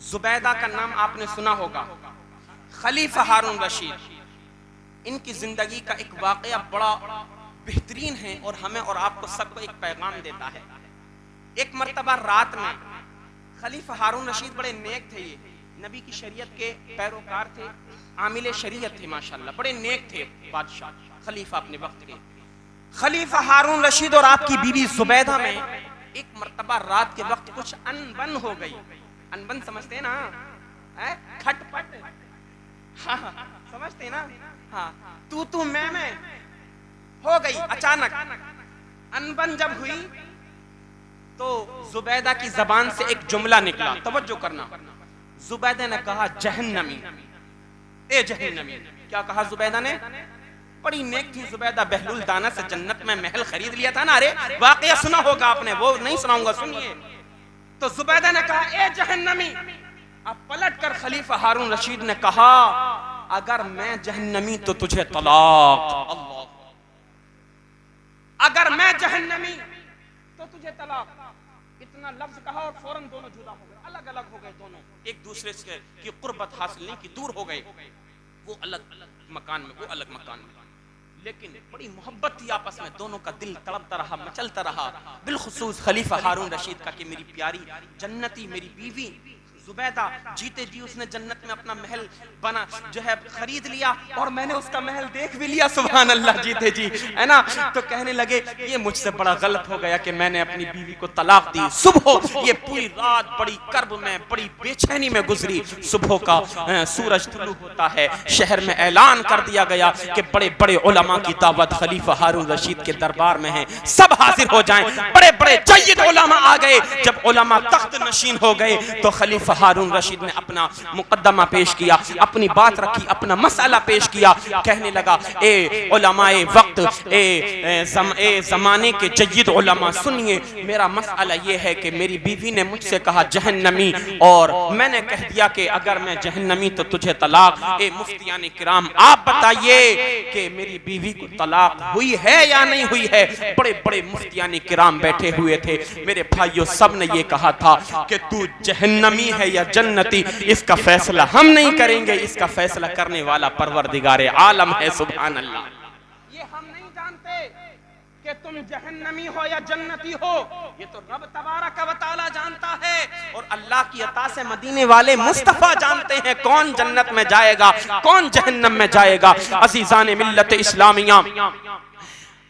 जुबैदा का नाम आपने सुना होगा, खलीफा हारून रशीद। इनकी जिंदगी का एक वाकया बड़ा बेहतरीन है और हमें और आपको सबको एक पैगाम देता है। एक मर्तबा रात में खलीफा हारून रशीद बड़े नेक थे, ये नबी की शरीयत के पैरोकार थे, आमिल शरीयत थे, माशाल्लाह बड़े नेक थे बादशाह खलीफा अपने वक्त के। खलीफा हारून रशीद और आपकी बीवी जुबैदा में एक मर्तबा रात के वक्त कुछ अनबन हो गई। अनबन समझते ना, खटपट, हाँ समझते ना, हाँ तू मैं हो गई। अचानक अनबन जब हुई तो जुबैदा की जबान से एक जुमला निकला, तवज्जो करना। जुबैदा ने कहा जहन्नमी, ए जहन्नमी। क्या कहा जुबैदा ने? बड़ी नेक थी जुबैदा, बहलुल दाना से जन्नत में महल खरीद लिया था ना। अरे वाकया सुना होगा आपने, वो नहीं सुनाऊंगा, सुनिए। तो जुबैदा ने कहा ए जहन्नमी। अब पलट कर खलीफा हारून रशीद ने कहा अगर मैं जहन्नमी तो तुझे तलाक। अल्लाह, अगर मैं जहन्नमी तो तुझे तलाक। इतना लफ्ज कहा और फौरन दोनों जुदा हो गए, अलग अलग हो गए दोनों, एक दूसरे से की कुर्बत हासिल नहीं की, दूर हो गए। वो अलग मकान में, वो अलग मकान में, लेकिन बड़ी मोहब्बत थी आपस में, दोनों का दिल तड़पता रहा, मचलता रहा। बिलखुसूस खलीफा हारून रशीद का कि मेरी प्यारी जन्नती मेरी बीवी जुबैदा जीते जी उसने जन्नत में अपना महल बना जो है खरीद लिया और मैंने उसका महल देख भी लिया, सुभान अल्लाह, जीते जी, है ना। तो कहने लगे ये मुझसे बड़ा गलत हो गया कि मैंने अपनी बीवी को तलाक दी। सुबह ये पूरी रात बड़ी कर्ब में, बड़ी बेचैनी में गुजरी। सुबह का सूरज तुलू होता है, शहर में ऐलान कर दिया गया कि बड़े बड़े उलमा की दावत खलीफा हारून रशीद के दरबार में है, सब हाजिर हो जाएं। बड़े बड़े जय्यद उलमा आ गए। जब उलमा तख्त नशीन हो गए तो खलीफा हारून रशीद ने अपना मुकद्दमा पेश किया, अपनी बात रखी, अपना मसला पेश किया। कहने लगा ए उलमाए वक्त, ए जमाने के जय्यद उलमा, सुनिए मेरा मसला ये है कि मेरी बीवी ने मुझसे कहा जहन्नमी और मैंने कह दिया कि अगर मैं जहन्नमी तो तुझे तलाक। ए मुफ्तियान किराम आप बताइए कि मेरी बीवी को तलाक हुई है या नहीं हुई है? बड़े बड़े मुफ्तियान किराम बैठे हुए थे मेरे भाइयों, सब ने ये कहा था कि तू जहन्नमी है या जन्नती, इसका फैसला हम नहीं करेंगे, इसका फैसला करने वाला परवरदिगारे आलम है, सुभान अल्लाह। ये हम नहीं जानते कि तुम जहन्नमी हो या जन्नती हो, ये तो रब तबारक व तआला जानता है और अल्लाह की अता से मदीने वाले मुस्तफा जानते हैं कौन जन्नत में जाएगा, कौन जहन्नम में जाएगा। अजीजान मिल्लत इस्लामिया,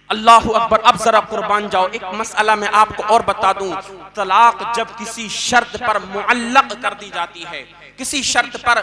अल्लाहु अकबर। अब जरा कुर्बान जाओ, एक मसला मैं आपको और बता दूं। तलाक जब किसी शर्त पर मुअल्लक कर दी जाती है, किसी शर्त पर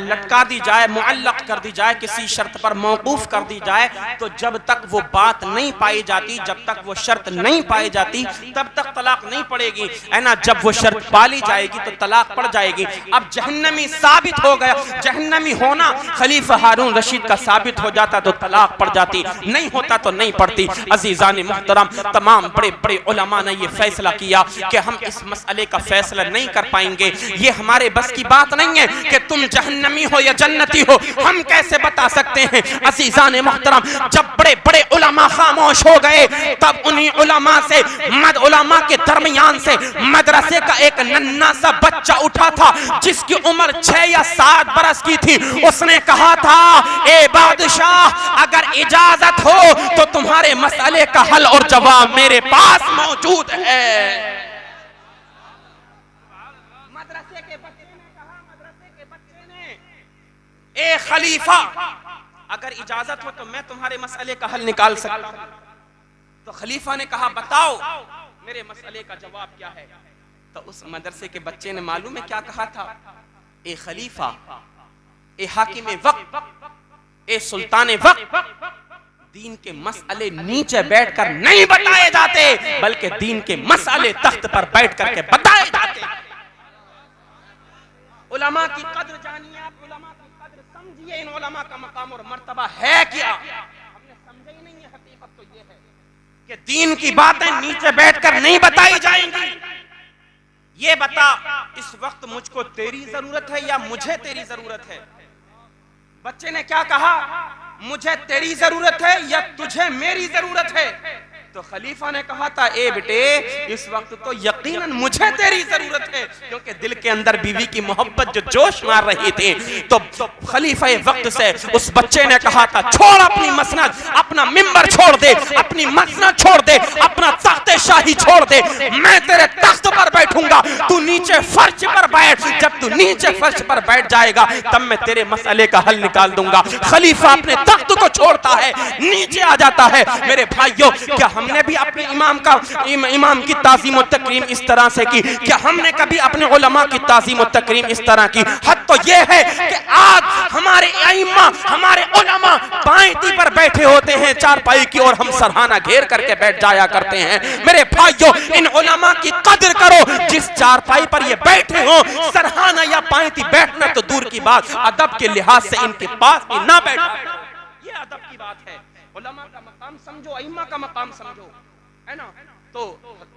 लटका दी जाए, मुअल्लक कर दी जाए, किसी शर्त पर मौकूफ कर दी जाए, तो जब तक वो बात नहीं पाई जाती, जब तक वो शर्त नहीं पाई जाती, तब तक तलाक नहीं पड़ेगी, है ना। जब वो शर्त पाली जाएगी तो तलाक पड़ जाएगी। अब जहन्नमी साबित हो गया, जहन्नमी होना खलीफा हारून रशीद का साबित हो जाता तो तलाक पड़ जाती, नहीं होता तो नहीं पड़ती। अजीजान मुहतरम, तमाम बड़े बड़े उलमा ने ये फैसला किया कि हम इस मसले का फैसला नहीं कर पाएंगे, ये हमारे बस की बात नहीं है कि तुम जहन्नमी हो या जन्नती हो, हम कैसे बता सकते हैं। अजीजान मुहतरम, जब बड़े बड़े उलमा खामोश हो गए तब उन्हीं उलमा से, मद उलमा के दरमियान से मदरसे का एक नन्हा सा बच्चा उठा था जिसकी उम्र 6 या 7 बरस की थी। उसने कहा था ए बादशाह, अगर इजाजत हो तो तुम्हारे मसले का हल और जवाब मेरे पास मौजूद है। मदरसे के बच्चे ने कहा, मदरसे के बच्चे ने, ए खलीफा अगर इजाजत हो तो मैं तुम्हारे मसले का हल निकाल सकता हूं। तो खलीफा ने कहा बताओ मेरे मसले का जवाब क्या है। तो उस मदरसे के बच्चे ने मालूम है क्या कहा था? ए खलीफा, ए हाकिम वक्त, ए सुल्तान वक्त, दीन के मसले नीचे बैठकर नहीं बताए जाते बल्कि दीन के मसले तख्त पर बैठ करके बताए जाते। उलमा की कद्र जानिए आप, उलमा की कद्र समझिए। इन उलमा का मकाम और मर्तबा है क्या, हमने समझा ही नहीं है। हकीकत तो ये है कि दीन की बातें नीचे बैठकर नहीं बताई जाएंगी। ये बता इस वक्त मुझको तेरी जरूरत है या मुझे तेरी जरूरत है? बच्चे ने क्या कहा? मुझे तेरी जरूरत है या तुझे मेरी जरूरत है? तो खलीफा ने कहा था, ए बेटे इस वक्त तो यकीनन मुझे तेरी जरूरत है, क्योंकि दिल के अंदर बीवी की मोहब्बत जो जोश मार रही थी। तो खलीफा वक्त से उस बच्चे ने कहा था, छोड़ अपनी मसनद, अपना मिंबर छोड़ दे, अपनी मसनद छोड़ दे, अपना तख्ते शाही छोड़ दे, मैं तेरे तख्त पर बैठूंगा, तू नीचे फर्श पर बैठ। जब तू नीचे फर्श पर बैठ जाएगा तब मैं तेरे मसले का हल निकाल दूंगा। खलीफा अपने तख्त को छोड़ता है, नीचे आ जाता है। मेरे भाइयों, क्या हमने भी अपने इमाम की ताज़ीम और तकरीम इस तरह से की? क्या हमने कभी अपने उलमा की ताज़ीम और तकरीम इस तरह की? हद तो ये है कि आज हमारे इमाम, हमारे उलमा पायती पर बैठे होते हैं चारपाई की, और हम सरहाना घेर करके बैठ जाया करते हैं। मेरे भाइयों, इन उलमा की कदर करो जिस चारपाई पर ये बैठे हो। सरहाना या पायती बैठना तो दूर की बात, अदब के लिहाज से इनके पास भी ना बैठा करो। ये अदब की बात है। उलमा का मकाम समझो, इमाम का मकाम समझो, है ना। तो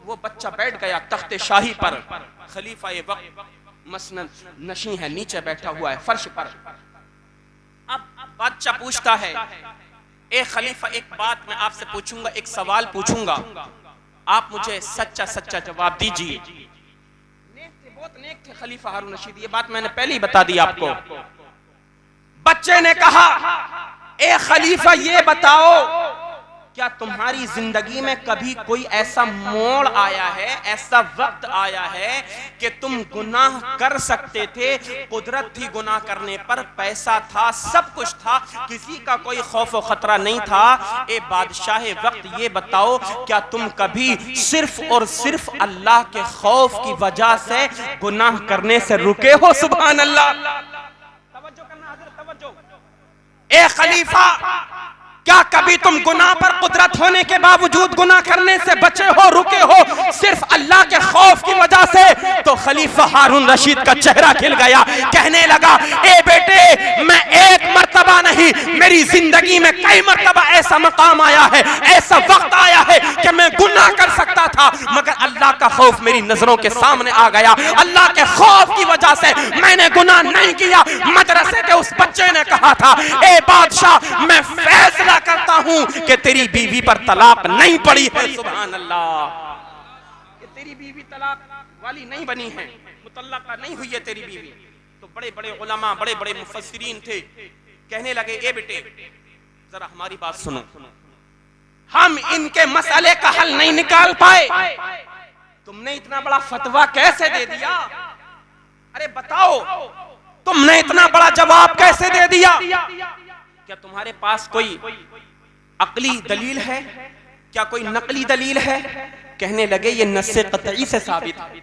वो बच्चा बैठ गया तख्ते शाही पर। खलीफा ये वक्त मसनद नशी है, नीचे बैठा हुआ है फर्श पर। अब बच्चा पूछता है, ए खलीफा, एक बात मैं आपसे पूछूंगा, एक सवाल पूछूंगा, आप मुझे सच्चा सच्चा जवाब दीजिए। बहुत नेक थे खलीफा हारून रशीद, ये बात मैंने पहले ही बता दी आपको। बच्चे ने कहा, ए खलीफा ये बताओ, क्या तुम्हारी जिंदगी में कभी कोई ऐसा मोड़ आया है, ऐसा वक्त आया है कि तुम गुनाह कर सकते थे, कुदरत थी गुनाह करने पर, पैसा था, सब कुछ था, किसी का कोई खौफ और खतरा नहीं था? ए बादशाह वक्त ये बताओ, क्या तुम कभी सिर्फ और सिर्फ अल्लाह के खौफ की वजह से गुनाह करने से रुके हो? सुभान अल्लाह। तवज्जो करना हज़रत, तवज्जो। ए खलीफा, क्या कभी तुम गुनाह पर कुदरत होने के बावजूद गुनाह करने से बचे हो, रुके हो, सिर्फ अल्लाह के खौफ की वजह से? तो खलीफा हारून रशीद का चेहरा खिल गया, कहने लगा, ए बेटे, मैं एक मर्तबा नहीं, मेरी जिंदगी में कई मर्तबा ऐसा मकाम आया है, ऐसा वक्त आया है कि मैं गुनाह कर सकता था, मगर अल्लाह का खौफ मेरी नजरों के सामने आ गया। अल्लाह के खौफ की वजह से मैंने गुनाह नहीं किया। मदरसे के उस बच्चे ने कहा था, ए बादशाह, मैं फैसला करता हूं कि तेरी बीवी पर तलाक नहीं पड़ी है। सुभान अल्लाह, कि तेरी बीवी तलाक वाली नहीं बनी है, मुतल्लका नहीं हुई है तेरी बीवी। तो बड़े बड़े उलमा, बड़े बड़े मुफस्सिरीन थे, कहने लगे, ए बेटे जरा हमारी बात सुनो, हम इनके मसले का हल नहीं निकाल पाए, तुमने इतना बड़ा फतवा कैसे दे दिया? अरे बताओ, तुमने इतना बड़ा जवाब कैसे दे दिया? क्या तुम्हारे पास कोई अकली दलील है? क्या कोई नकली दलील है? कहने लगे, ये नस्से कतई से साबित है,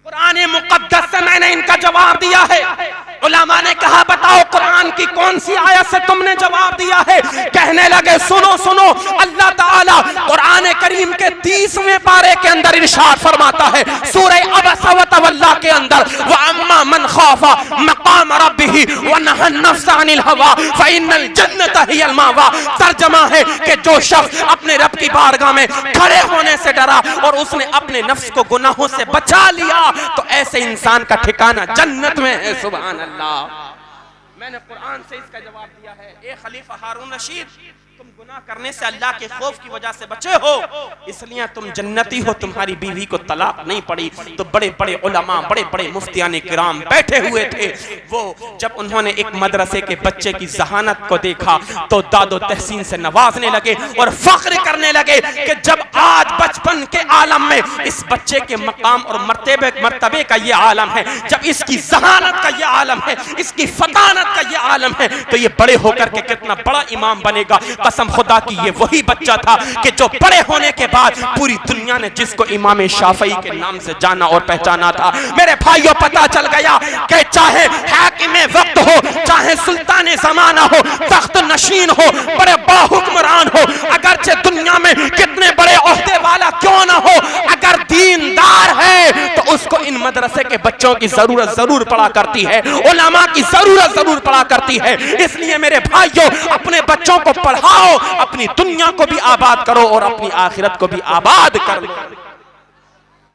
कुरान मुक़द्दस से मैंने इनका जवाब दिया है। उलमा ने कहा, बताओ कुरान की कौन सी आयत से तुमने जवाब दिया है? कहने लगे, सुनो सुनो, अल्लाह ताला कुरान करीम के 30वें पारे के अंदर इरशाद फरमाता है, सूरह अबसा व तवल्ला के अंदर, व अम्मा मन खाफा मकाम रब्बिही व नहा नफ्स अनिल हवा फइन्नल जन्नत हियल मावा। तर्जुमा है कि जो शख्स अपने रब की बारगाह में खड़े होने से डरा और उसने अपने नफ्स को गुनाहों से बचा लिया, तो ऐसे इंसान का ठिकाना जन्नत में है। सुभान अल्लाह। मैंने कुरान से इसका जवाब दिया है। ए खलीफा हारून रशीद, तुम गुनाह करने से अल्लाह के खौफ की वजह से बचे हो, इसलिए तुम जन्नती हो, तुम्हारी बीवी को तलाक नहीं पड़ी। तो बड़े बड़े उलमा, बड़े बड़े मुफ्तियान किराम बैठे हुए थे। वो जब उन्होंने एक मदरसे के बच्चे की जहानत को देखा तो दादो तहसीन से नवाजने लगे और फख्र करने लगे कि जब आज बचपन के आलम में इस बच्चे के मकाम और मर्तबे का ये आलम है, जब इसकी जहानत का ये आलम है, इसकी फतानत का ये आलम है, तो ये बड़े होकर के कितना बड़ा इमाम बनेगा। कसम खुदा की ये वही बच्चा था कि जो बड़े होने के बाद पूरी दुनिया ने जिसको इमाम शाफई के नाम से जाना और पहचाना था। मेरे भाइयों, पता चल गया कि चाहे हाकिमे वक्त हो, चाहे सुल्तान जमाना हो, तख्त नशीन हो, बड़े बाहुक्मरान हो, अगरचे दुनिया में कितने बड़े ओहदे वाला क्यों ना हो, अगर दीनदार है तो उसको इन मदरसे के बच्चों की जरूरत जरूर पड़ा करती है, उलमा की जरूरत जरूर पड़ा करती है। इसलिए मेरे भाइयों, अपने बच्चों को पढ़ाओ, अपनी दुनिया को भी आबाद करो और अपनी आखिरत को भी आबाद करो।